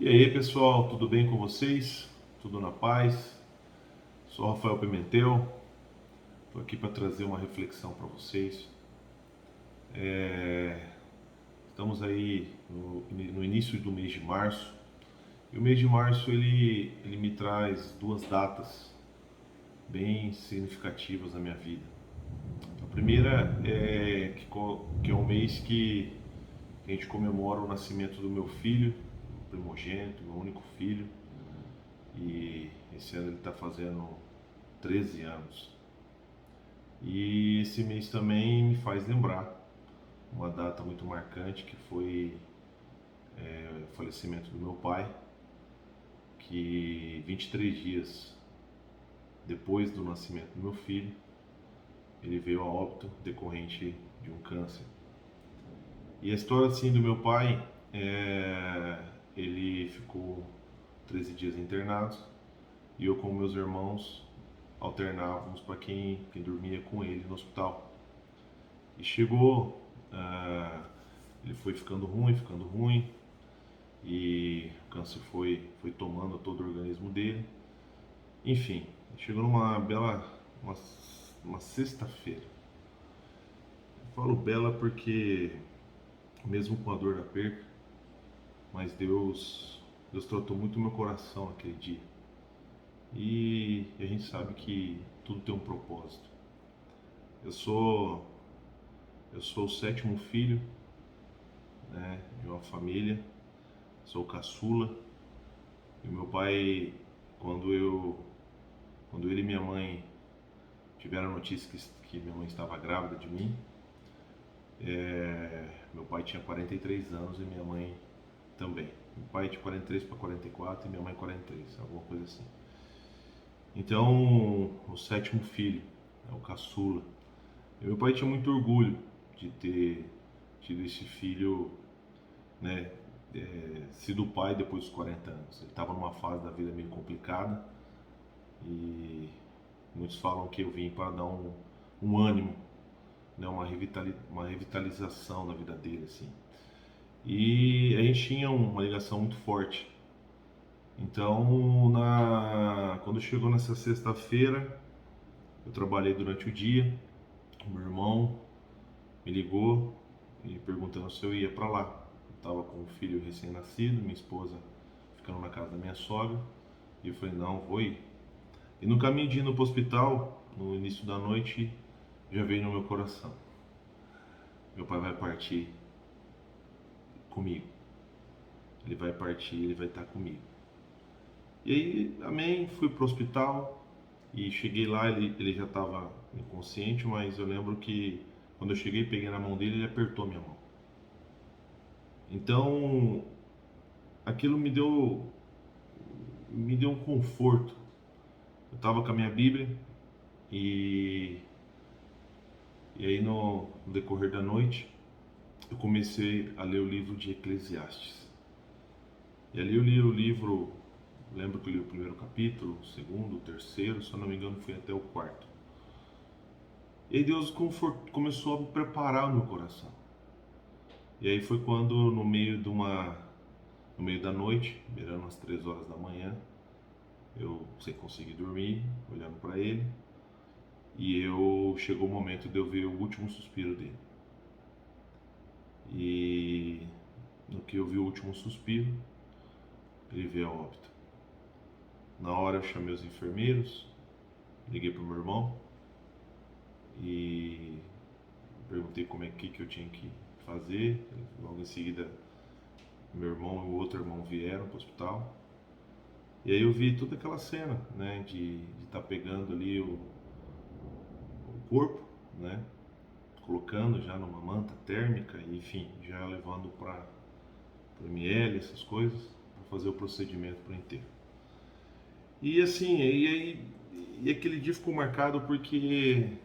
E aí pessoal, tudo bem com vocês? Tudo na paz? Sou Rafael Pimentel, estou aqui para trazer uma reflexão para vocês. Estamos aí no início do mês de março e o mês de março ele me traz duas datas bem significativas na minha vida. A primeira é que é um mês que a gente comemora o nascimento do meu filho, o primogênito, meu único filho, e esse ano ele está fazendo 13 anos. E esse mês também me faz lembrar uma data muito marcante que foi o falecimento do meu pai, que 23 dias depois do nascimento do meu filho, ele veio a óbito decorrente de um câncer. E a história assim do meu pai, ele ficou 13 dias internado e eu com meus irmãos alternávamos para quem dormia com ele no hospital. E chegou, ele foi ficando ruim, e o câncer foi tomando todo o organismo dele. Enfim, chegou numa bela, uma sexta-feira. Eu falo bela porque, mesmo com a dor da perca, mas Deus tratou muito o meu coração naquele dia. E a gente sabe que tudo tem um propósito. Eu sou, eu sou o sétimo filho, né, de uma família, sou caçula. E o meu pai, quando quando ele e minha mãe tiveram a notícia que minha mãe estava grávida de mim, meu pai tinha 43 anos e minha mãe também. Meu pai tinha 43 para 44 e minha mãe 43, alguma coisa assim. Então, o sétimo filho, o caçula. E meu pai tinha muito orgulho de ter tido esse filho, né, sido pai depois dos 40 anos. Ele estava numa fase da vida meio complicada e muitos falam que eu vim para dar um ânimo, né, uma revitalização na vida dele, assim. E a gente tinha uma ligação muito forte. Então, quando chegou nessa sexta-feira, eu trabalhei durante o dia. O meu irmão me ligou e perguntando se eu ia para lá. Eu estava com um filho recém-nascido, minha esposa ficando na casa da minha sogra, e eu falei: não, vou ir. E no caminho de ir no hospital, no início da noite, já veio no meu coração: meu pai vai partir comigo. Ele vai partir, ele vai estar comigo. E aí, amém, fui pro hospital e cheguei lá, ele já estava inconsciente, mas eu lembro que quando eu cheguei, peguei na mão dele, ele apertou minha mão. Então, aquilo me deu um conforto. Eu estava com a minha Bíblia e, e aí no decorrer da noite eu comecei a ler o livro de Eclesiastes. E ali eu li o livro, lembro que eu li o primeiro capítulo, o segundo, o terceiro, se eu não me engano fui até o quarto. E aí Deus começou a me preparar o meu coração. E aí foi quando no meio da noite, beirando as 3 horas da manhã, eu sem conseguir dormir, olhando para ele, e chegou o momento de eu ver o último suspiro dele. E no que eu vi o último suspiro, ele veio a óbito. Na hora eu chamei os enfermeiros, liguei pro meu irmão e perguntei como é que eu tinha que fazer. Logo em seguida, meu irmão e o outro irmão vieram pro hospital. E aí eu vi toda aquela cena, né, de estar pegando ali o corpo, né, colocando já numa manta térmica, e, enfim, já levando para o ML, essas coisas, para fazer o procedimento para o enterro. E assim, e aquele dia ficou marcado porque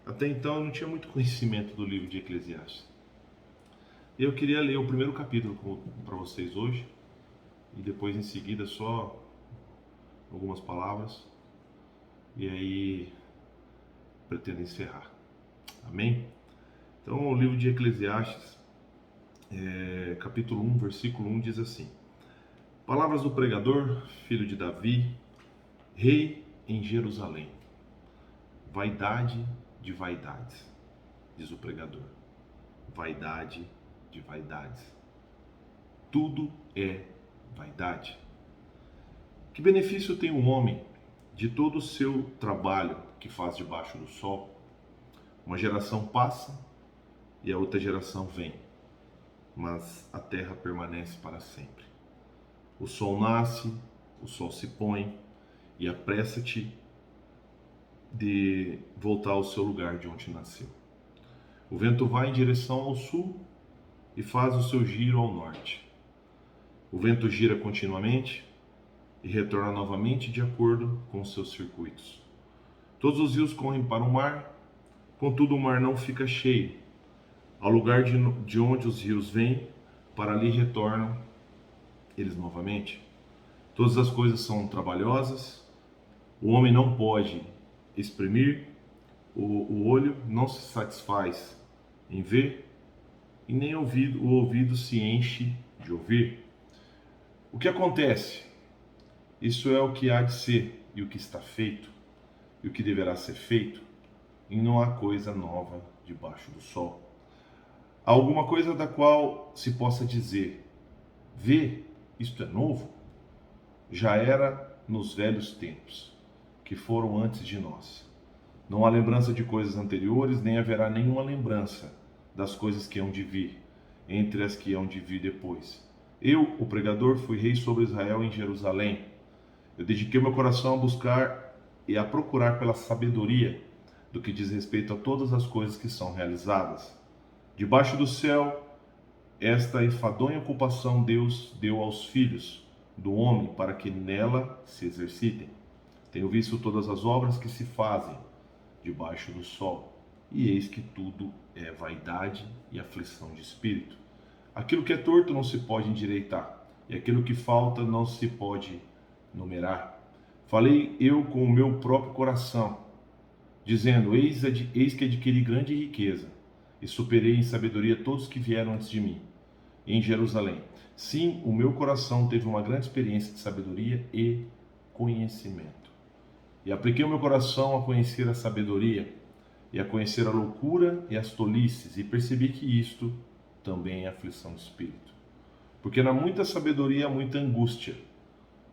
até então eu não tinha muito conhecimento do livro de Eclesiastes. E eu queria ler o primeiro capítulo para vocês hoje, e depois em seguida só algumas palavras, e aí pretendo encerrar. Amém? Então o livro de Eclesiastes, capítulo 1, versículo 1 diz assim: Palavras do pregador, filho de Davi, rei em Jerusalém. Vaidade de vaidades, diz o pregador. Vaidade de vaidades. Tudo é vaidade. Que benefício tem um homem de todo o seu trabalho que faz debaixo do sol? Uma geração passa e a outra geração vem, mas a terra permanece para sempre. O sol nasce, o sol se põe, e apressa-te de voltar ao seu lugar de onde nasceu. O vento vai em direção ao sul e faz o seu giro ao norte. O vento gira continuamente e retorna novamente de acordo com os seus circuitos. Todos os rios correm para o mar, contudo o mar não fica cheio. Ao lugar de onde os rios vêm, para ali retornam eles novamente. Todas as coisas são trabalhosas, o homem não pode exprimir, o olho não se satisfaz em ver, e nem o ouvido se enche de ouvir. O que acontece? Isso é o que há de ser, e o que está feito, e o que deverá ser feito, e não há coisa nova debaixo do sol. Há alguma coisa da qual se possa dizer: vê, isto é novo? Já era nos velhos tempos, que foram antes de nós. Não há lembrança de coisas anteriores, nem haverá nenhuma lembrança das coisas que hão de vir, entre as que hão de vir depois. Eu, o pregador, fui rei sobre Israel em Jerusalém. Eu dediquei meu coração a buscar e a procurar pela sabedoria do que diz respeito a todas as coisas que são realizadas. Debaixo do céu, esta enfadonha ocupação Deus deu aos filhos do homem para que nela se exercitem. Tenho visto todas as obras que se fazem debaixo do sol, e eis que tudo é vaidade e aflição de espírito. Aquilo que é torto não se pode endireitar, e aquilo que falta não se pode numerar. Falei eu com o meu próprio coração, dizendo: eis que adquiri grande riqueza, e superei em sabedoria todos que vieram antes de mim, em Jerusalém. Sim, o meu coração teve uma grande experiência de sabedoria e conhecimento. E apliquei o meu coração a conhecer a sabedoria, e a conhecer a loucura e as tolices, e percebi que isto também é aflição de espírito. Porque na muita sabedoria há muita angústia,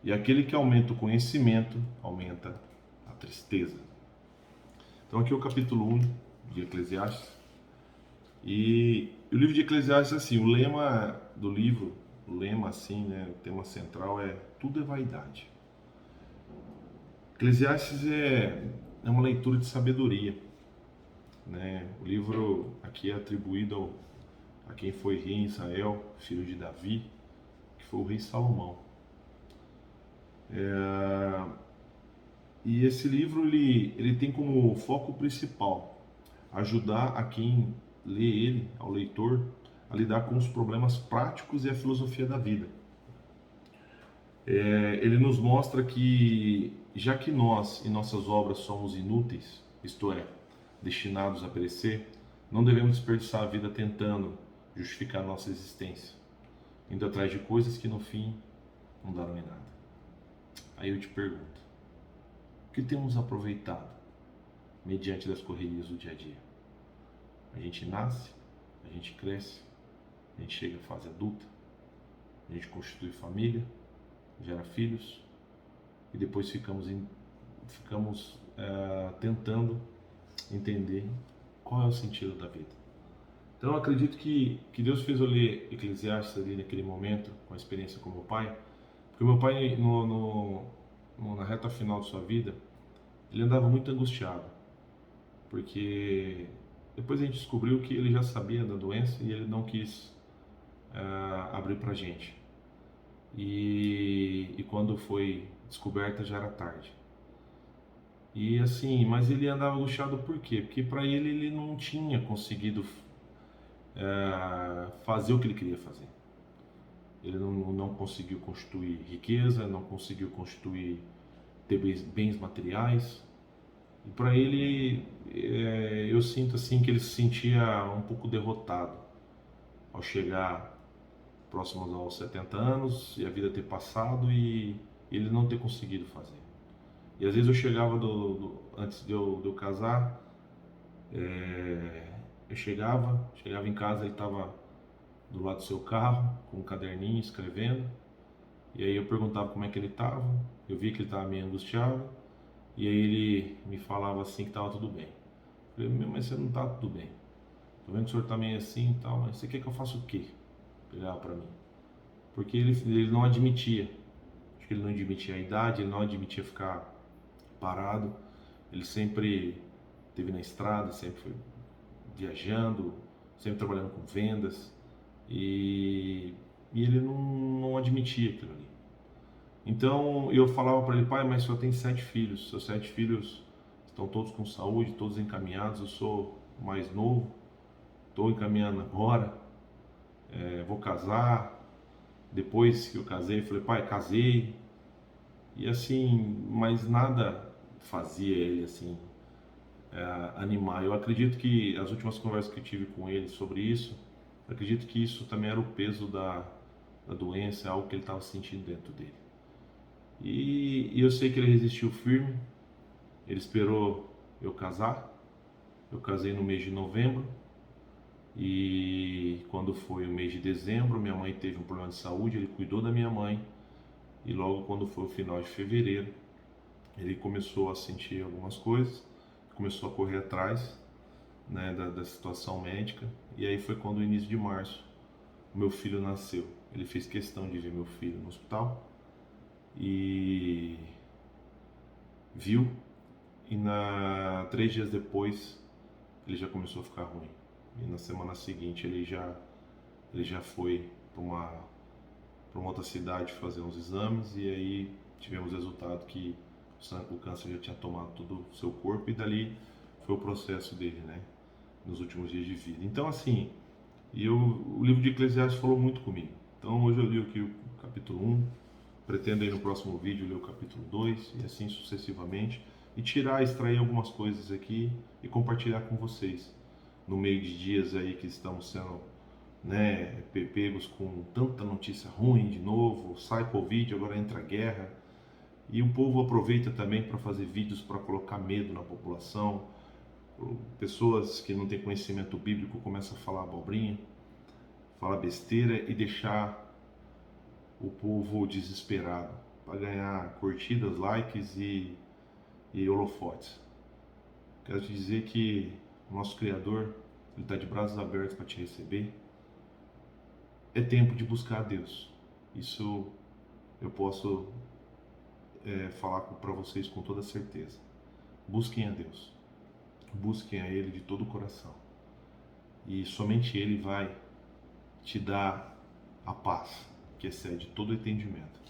e aquele que aumenta o conhecimento, aumenta a tristeza. Então aqui é o capítulo 1 de Eclesiastes. E o livro de Eclesiastes, assim, o lema do livro, o lema assim, né, o tema central é: tudo é vaidade. Eclesiastes é uma leitura de sabedoria, né? O livro aqui é atribuído a quem foi rei em Israel, filho de Davi, que foi o rei Salomão. E esse livro ele tem como foco principal ajudar a quem lê ele, ao leitor, a lidar com os problemas práticos e a filosofia da vida. Ele nos mostra que, já que nós e nossas obras somos inúteis, isto é, destinados a perecer, não devemos desperdiçar a vida tentando justificar nossa existência, indo atrás de coisas que no fim não darão em nada. Aí eu te pergunto: o que temos aproveitado mediante das correrias do dia a dia? A gente nasce, a gente cresce, a gente chega à fase adulta, a gente constitui família, gera filhos, e depois ficamos tentando entender qual é o sentido da vida. Então eu acredito que Deus fez eu ler Eclesiastes ali naquele momento, com a experiência com meu pai, porque meu pai na reta final de sua vida, ele andava muito angustiado, porque depois a gente descobriu que ele já sabia da doença e ele não quis abrir pra gente. E quando foi descoberta já era tarde. E assim, mas ele andava angustiado por quê? Porque para ele não tinha conseguido fazer o que ele queria fazer. Ele não conseguiu constituir riqueza, não conseguiu constituir, ter bens materiais. E para ele, eu sinto assim que ele se sentia um pouco derrotado ao chegar próximos aos 70 anos e a vida ter passado e ele não ter conseguido fazer. E às vezes eu chegava antes de eu casar, eu chegava em casa, ele estava do lado do seu carro, com um caderninho, escrevendo, e aí eu perguntava como é que ele estava, eu via que ele estava meio angustiado, e aí ele me falava assim que estava tudo bem. Eu falei, mas você não está tudo bem, tô vendo que o senhor está meio assim e tal, mas você quer que eu faça o quê? Ele olhava para mim, porque ele não admitia, acho que ele não admitia a idade, ele não admitia ficar parado, ele sempre esteve na estrada, sempre foi viajando, sempre trabalhando com vendas, e ele não admitia aquilo ali. Então eu falava para ele, pai, mas só tem 7 filhos, seus 7 filhos estão todos com saúde, todos encaminhados, eu sou mais novo, estou encaminhando agora, vou casar. Depois que eu casei, eu falei, pai, casei, e assim, mas nada fazia ele assim animar. Eu acredito que as últimas conversas que eu tive com ele sobre isso, eu acredito que isso também era o peso da doença, algo que ele estava sentindo dentro dele. E eu sei que ele resistiu firme, ele esperou eu casar. Eu casei no mês de novembro e quando foi o mês de dezembro, minha mãe teve um problema de saúde, ele cuidou da minha mãe e logo quando foi o final de fevereiro, ele começou a sentir algumas coisas, começou a correr atrás, né, da situação médica, e aí foi quando no início de março meu filho nasceu. Ele fez questão de ver meu filho no hospital e viu, e 3 dias depois ele já começou a ficar ruim. E na semana seguinte ele já foi para uma outra cidade fazer uns exames, e aí tivemos o resultado que o câncer já tinha tomado todo o seu corpo, e dali foi o processo dele, né, nos últimos dias de vida. Então assim, o livro de Eclesiastes falou muito comigo. Então hoje eu li aqui o capítulo 1, pretendo aí no próximo vídeo ler o capítulo 2 e assim sucessivamente, e extrair algumas coisas aqui e compartilhar com vocês no meio de dias aí que estamos sendo, né, pegos com tanta notícia ruim de novo, sai Covid, agora entra guerra, e o povo aproveita também para fazer vídeos para colocar medo na população. Pessoas que não têm conhecimento bíblico começam a falar abobrinha, falar besteira e deixar o povo desesperado para ganhar curtidas, likes e holofotes. Quero te dizer que o nosso Criador, ele está de braços abertos para te receber. É tempo de buscar a Deus. Isso eu posso falar para vocês com toda certeza. Busquem a Deus. Busquem a Ele de todo o coração. E somente Ele vai te dar a paz que excede todo o entendimento.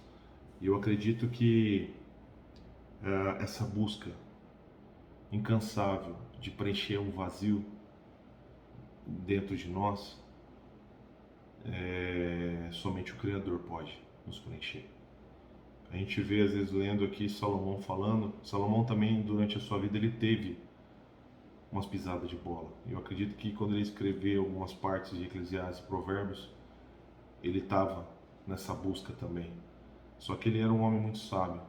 E eu acredito que essa busca incansável de preencher um vazio dentro de nós, somente o Criador pode nos preencher. A gente vê às vezes lendo aqui Salomão falando, Salomão também durante a sua vida ele teve umas pisadas de bola. Eu acredito que quando ele escreveu algumas partes de Eclesiastes e Provérbios, ele estava nessa busca também. Só que ele era um homem muito sábio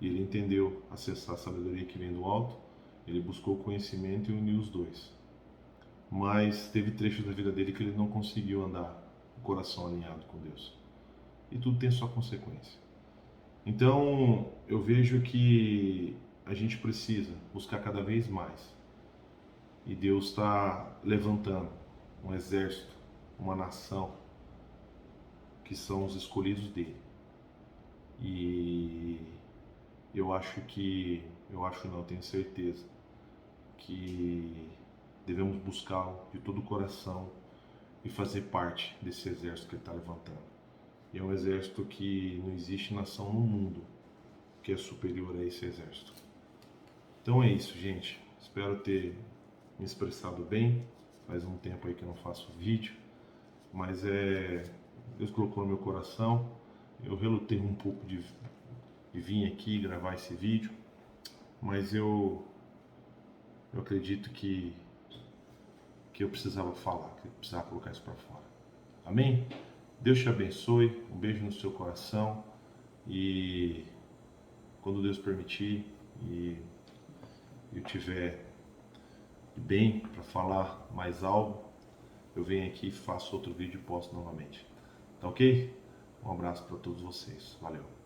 e ele entendeu acessar a sabedoria que vem do alto, ele buscou o conhecimento e uniu os dois. Mas teve trechos da vida dele que ele não conseguiu andar o coração alinhado com Deus. E tudo tem sua consequência. Então, eu vejo que a gente precisa buscar cada vez mais. E Deus está levantando um exército, uma nação, que são os escolhidos dele. E eu tenho certeza que devemos buscá-lo de todo o coração e fazer parte desse exército que ele está levantando. E é um exército que não existe nação no mundo que é superior a esse exército. Então é isso, gente. Espero ter me expressado bem. Faz um tempo aí que eu não faço vídeo, mas Deus colocou no meu coração. Eu relutei um pouco de vir aqui gravar esse vídeo, mas eu acredito que eu precisava falar, que eu precisava colocar isso para fora. Amém? Deus te abençoe, um beijo no seu coração e quando Deus permitir e eu tiver bem para falar mais algo, eu venho aqui, faço outro vídeo e posto novamente. Tá ok? Um abraço para todos vocês. Valeu.